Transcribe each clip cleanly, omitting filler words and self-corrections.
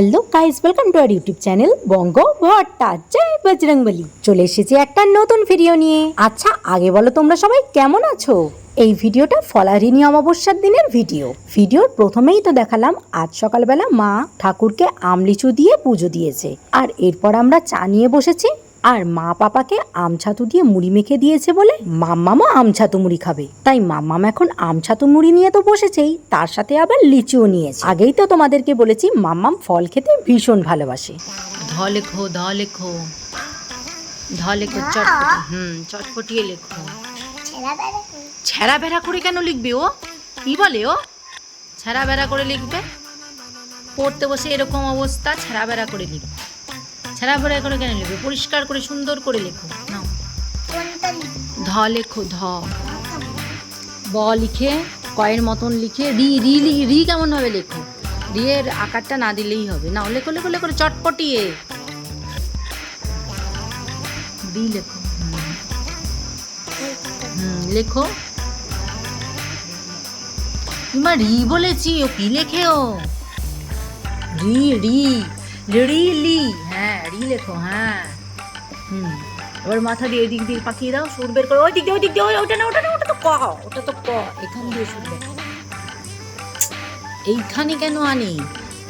Hello guys, welcome to our YouTube channel Banga Bhatta. জয় বজরংবলী। চলে এসেছি একটা নতুন ভিডিও নিয়ে। আচ্ছা, আগে বলো তোমরা সবাই কেমন আছো? এই ভিডিওটা ফলারিনী অমাবস্যার দিনের ভিডিওর প্রথমেই তো দেখালাম আজ সকালবেলা মা ঠাকুরকে আমলিচু দিয়ে পুজো দিয়েছে, আর এরপর আমরা চা নিয়ে বসেছি। আর মা পাপাকে আমছাতু দিয়ে মুড়ি মেখে দিয়েছে বলে মাম্মামও আমছাতু মুড়ি খাবে, তাই মাম্মাম এখন আমছাতু মুড়ি নিয়ে তো বসেছেই, তার সাথে আবার লিচুও নিয়েছে। আগেই তো তোমাদেরকে বলেছি মাম্মাম ফল খেতে ভীষণ ভালোবাসে। ধ লেখো চটপটিয়ে লেখো। ছেঁড়া বেড়া করে কেন লিখবে? ও কি বলে? ও ছেঁড়া বেড়া করে লিখবে? পড়তে বসে এরকম অবস্থা, ছেঁড়া বেড়া করে লিখবে। ছেঁড়া বেড়া করে কেন লিখবে? পরিষ্কার করে সুন্দর করে লেখো। নাও, ধ লেখো। ধ ব লিখে কয়ের মতন লিখে রি রি রি কেমন ভাবে লেখো? রি এর আকারটা না দিলেই হবে। নাও, লেখো লেখো লেখো চটপটিয়ে রি লেখো। লেখো। মা রি বলেছি, ও কি লেখে? ও রি রি রি লি। হ্যাঁ, রি লেখো। হ্যাঁ, এবার মাথা দিয়ে এদিক দিয়ে পাকিয়ে দাও, সুর বের করো। ওই দিক দিয়ে ওটা না, ওটা তো ক। ওটা তো ক। এখান দিয়ে সুর বের করো। এইখানে কেন আনি?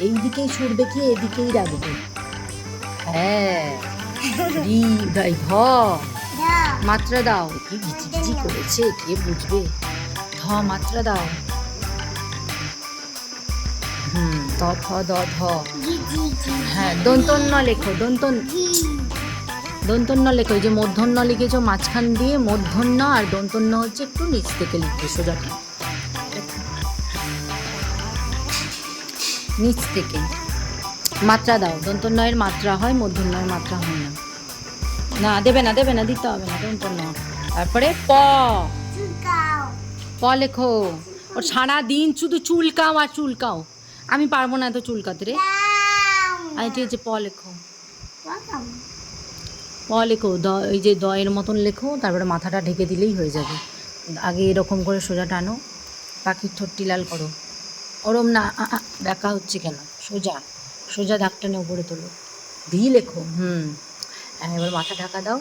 এই দিকেই সুর বেঁকিয়ে এদিকেই রাখবে। হ্যাঁ, রি গাই ধ। মাত্রা দাও। কি ঘিচি করেছে, কে বুঝবে? ধ মাত্রা দাও। দ ধ দ ধ। হ্যাঁ, দন্তন্য লেখো। দন্তন্য লেখো। এই যে মূর্ধন্য লিখেছো মাঝখান দিয়ে, মূর্ধন্য, আর দন্তন্য হচ্ছে একটু নিচ থেকে লিখবে, সোজাটা নিচ থেকে। মাত্রা দাও। দন্তন্যয়ের মাত্রা হয়, মূর্ধন্যয়ের মাত্রা হয় না। না, দেবে না, দিতে হবে না। দন্তন্য। তারপরে প লেখো। ওর সারা দিন শুধু চুলকাও আর চুলকাও। আমি পারবো না এত চুলকাতে রে। আচ্ছা, ঠিক আছে, প লেখো। ওই যে দ এর মতন লেখো, তারপরে মাথাটা ঢেকে দিলেই হয়ে যাবে। আগে এরকম করে সোজা টানো, পাখির ঠোঁটটি লাল করো। ওরম না, ব্যাকা হচ্ছে কেন? সোজা দাগ টেনে উপরে তোলো। ভি লেখো। এবার মাথা ঢাকা দাও।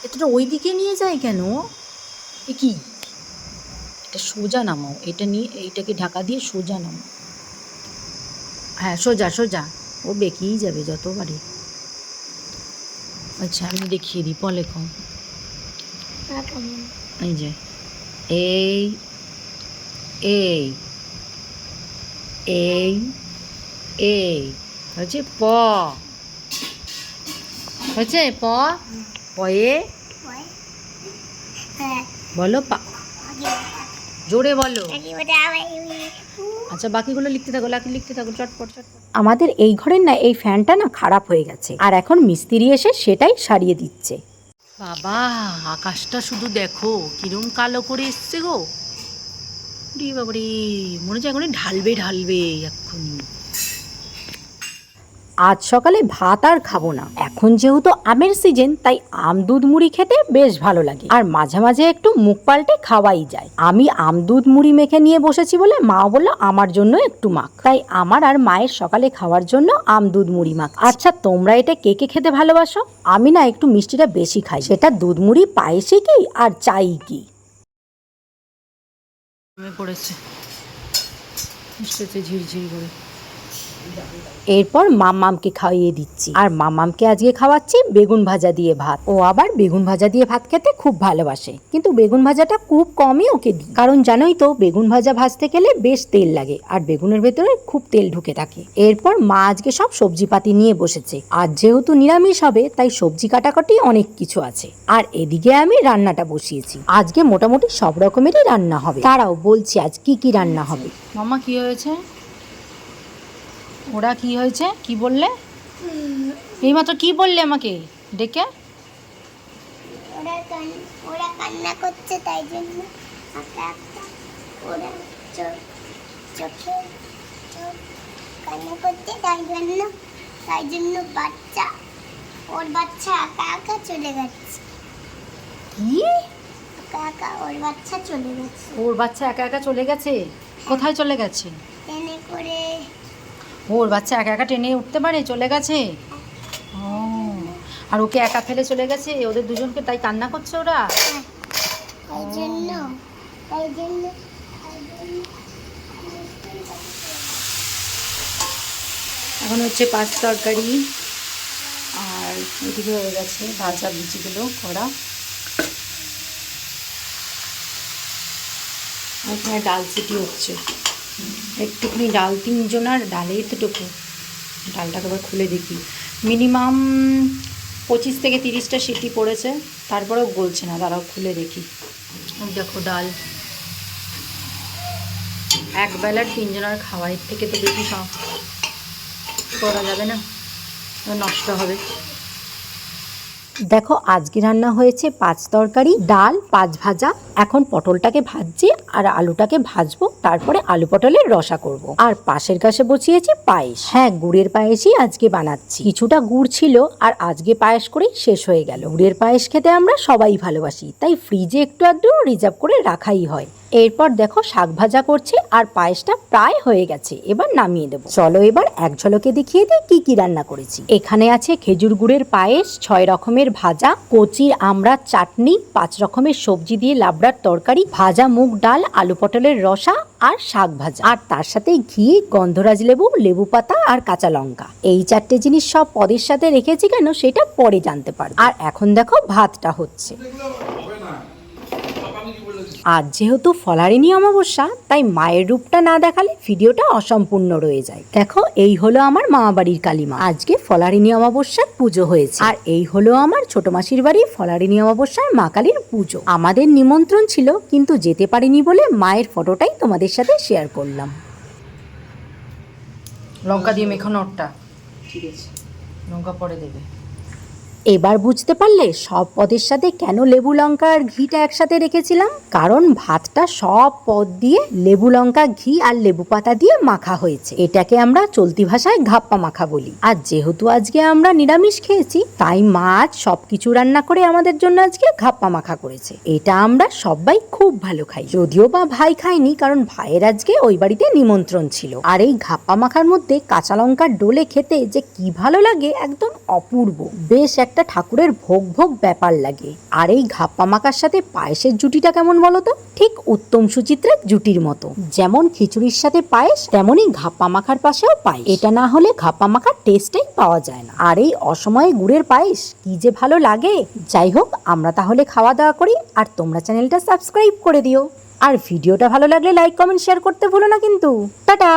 এতটা ওই দিকে নিয়ে যায় কেন? এ কি? এটা সোজা নামাও। এটা নিয়ে এইটাকে ঢাকা দিয়ে সোজা নামাও। হ্যাঁ, সোজা। ও বেঁকেই যাবে যতবারই। আচ্ছা, আমি দেখিয়ে দিই। প লেখো। এই যে এই হচ্ছে প। হচ্ছে প। পয়ে বলো জোরে বলো। আচ্ছা, বাকিগুলো লিখতে থাকো চটপট। আমাদের এই ঘরের না এই ফ্যানটা না খারাপ হয়ে গেছে, আর এখন মিস্ত্রি এসে সেটাই সারিয়ে দিচ্ছে। বাবা, আকাশটা শুধু দেখো কিরম কালো করে এসছে গো। রে বাবারে, মনে হচ্ছে এখনই ঢালবে এক্ষুনি। আজ সকালে ভাত আর খাবো না। এখন যেহেতু আমের সিজন, তাই আম দুধ মুড়ি খেতে বেশ ভালো লাগে, আর মাঝে মাঝে একটু মুখ পাল্টে খাওয়াই যায়। আমি আম দুধ মুড়ি মেখে নিয়ে বসেছি বলে মা বললো আমার জন্য একটু মাখ, তাই আমার আর মায়ের সকালে খাওয়ার জন্য আম দুধ মুড়ি মাখ। আচ্ছা, তোমরা এটা কে কে খেতে ভালোবাসো? আমি না একটু মিষ্টিটা বেশি খাই, সেটা দুধ মুড়ি পায়েসে কি আর চাই কি। পড়েছে ঝিরঝির করে। এরপর মাম্মামকে খাইয়ে দিচ্ছি, আর মাম্মামকে আজকে খাওয়াচ্ছি বেগুন ভাজা দিয়ে ভাত। ও আবার বেগুন ভাজা দিয়ে ভাত খেতে খুব ভালোবাসে, কিন্তু বেগুন ভাজাটা খুব কমই ওকে দিই, কারণ জানোই তো বেগুন ভাজা ভাজতে গেলে বেশ তেল লাগে, আর বেগুনের ভেতরে খুব তেল ঢুকে থাকে। এরপর মা আজকে সব সবজিপাতি নিয়ে বসেছে। আজ যেহেতু নিরামিষ হবে, তাই সবজি কাটাকাটি অনেক কিছু আছে। আর এদিকে আমি রান্নাটা বসিয়েছি। আজকে মোটামুটি সব রকমেরই রান্না হবে। তারাও বলছি আজ কি কি রান্না হবে। মামা, কি হয়েছে? ওরা কি হয়েছে? কি বললে? এইমাত্র কি বললে আমাকে ডেকে? ওরা কান্না করছে, তাই জন্য ওরা চোখে কান্না করছে, তাই জন্য ওর বাচ্চা একা চলে গেছে। কি? ওর বাচ্চা চলে গেছে। ওর বাচ্চা একা চলে গেছে? কোথায় চলে গেছে? ট্রেনে করে। ওর বাচ্চা একা একা ট্রেনে উঠতে পারে, চলে গেছে। ও, আর ওকে একা ফেলে চলে গেছে ওদের দুজনকে, তাই কান্না করছে ওরা। তাই জন্য তাই জন্য এখন হচ্ছে পাঁচ তরকারি, আর এদিকে হয়ে গেছে ভাজা ভুজিগুলো করা। এখানে ডাল সিটি হচ্ছে, একটুখানি ডাল, তিনজনার ডালেই তো টুকু। ডালটাকে আবার খুলে দেখি, মিনিমাম 25 থেকে 30টা সিটি পড়েছে, তারপরেও গলছে না। দাঁড়াও খুলে দেখি। দেখো ডাল, একবেলার তিনজনের খাওয়ার থেকে তো বেশি সব করা যাবে না, নষ্ট হবে। দেখো আজকে রান্না হয়েছে 5 তরকারি, ডাল, 5 ভাজা। এখন পটলটাকে ভাজছি আর আলুটাকে ভাজবো, তারপরে আলু পটলের রসা করব। আর পাশের কাছে বসিয়েছি পায়েস। হ্যাঁ, গুড়ের পায়েসই আজকে বানাচ্ছি। কিছুটা গুড় ছিল আর আজকে পায়েস করেই শেষ হয়ে গেল। গুড়ের পায়েস খেতে আমরা সবাই ভালোবাসি, তাই ফ্রিজে একটু আধটু রিজার্ভ করে রাখাই হয়। এরপর দেখো শাক ভাজা করছি আর পায়েসটা প্রায় হয়ে গেছে, এবার নামিয়ে দেবো। চলো এবার এক ঝলকে দেখিয়ে দিই কি কি রান্না করেছি। এখানে আছে খেজুর গুড়ের পায়েস, 6 রকমের ভাজা, কচি আমড়ার চাটনি, 5 রকমের সবজি দিয়ে লাবড়ার তরকারি, ভাজা মুগ ডাল, আলু পটলের রসা আর শাক ভাজা। আর তার সাথে ঘি, গন্ধরাজ লেবু, লেবু পাতা আর কাঁচা লঙ্কা। এই 4টে জিনিস সব পদের সাথে রেখেছি কেন সেটা পরে জানতে পারবে। আর এখন দেখো ভাতটা হচ্ছে। আজ যেহেতু ফলারিনী অমাবস্যা, তাই মায়ের রূপটা না দেখালে ভিডিওটা অসম্পূর্ণ রয়ে যায়। দেখো এই হলো আমার মামা বাড়ির কালীমা, আজকে ফলারিনী অমাবস্যার পুজো হয়েছে। আর এই হলো আমার ছোট মাসির বাড়ি ফলারিনী অমাবস্যার মা কালীর পুজো। আমাদের নিমন্ত্রণ ছিল কিন্তু যেতে পারিনি বলে মায়ের ফটোটাই তোমাদের সাথে শেয়ার করলাম। লঙ্কা দিয়ে মেখানো ওরটা ঠিক আছে, লঙ্কা পরে দেবে। এবার বুঝতে পারলে সব পদের সাথে কেন লেবু লঙ্কা আর ঘিটা একসাথে রেখেছিলাম? কারণ ভাতটা সব পদ দিয়ে লেবু লঙ্কা, ঘি আর লেবু পাতা দিয়ে মাখা হয়েছে। এটাকে আমরা চলতি ভাষায় ঘাপ্পা মাখা বলি। আর যেহেতু আজকে আমরা নিরামিষ খেয়েছি, তাই মাছ সবকিছু রান্না করে আমাদের জন্য আজকে ঘাপ্পা মাখা করেছে। এটা আমরা সবাই খুব ভালো খাই, যদিও বা ভাই খায়নি, কারণ ভাইয়ের আজকে ওই বাড়িতে নিমন্ত্রণ ছিল। আর এই ঘাপ্পা মাখার মধ্যে কাঁচা লঙ্কার ডোলে খেতে যে কি ভালো লাগে, একদম অপূর্ব। বেশ একটা ঠাকুরের ভোগ ভোগ ব্যাপার লাগে। আর এই ঘাপ্পা মাখার সাথে পায়েসের জুটিটা কেমন বলো তো? ঠিক উত্তম সুচিত্রার জুটির মতো। যেমন খিচুড়ির সাথে পায়েস, তেমনই ঘাপ্পা মাখার পাশেও পায়েস। এটা না হলে ঘাপ্পা মাখার টেস্টটাই পাওয়া যায় না। আর এই অসময়ে গুড়ের পায়েস কি যে ভালো লাগে। যাই হোক, আমরা তাহলে খাওয়া দাওয়া করি, আর তোমরা চ্যানেলটা সাবস্ক্রাইব করে দিও। আর ভিডিওটা ভালো লাগলে লাইক, কমেন্ট, শেয়ার করতে ভুলো না কিন্তু। টাটা।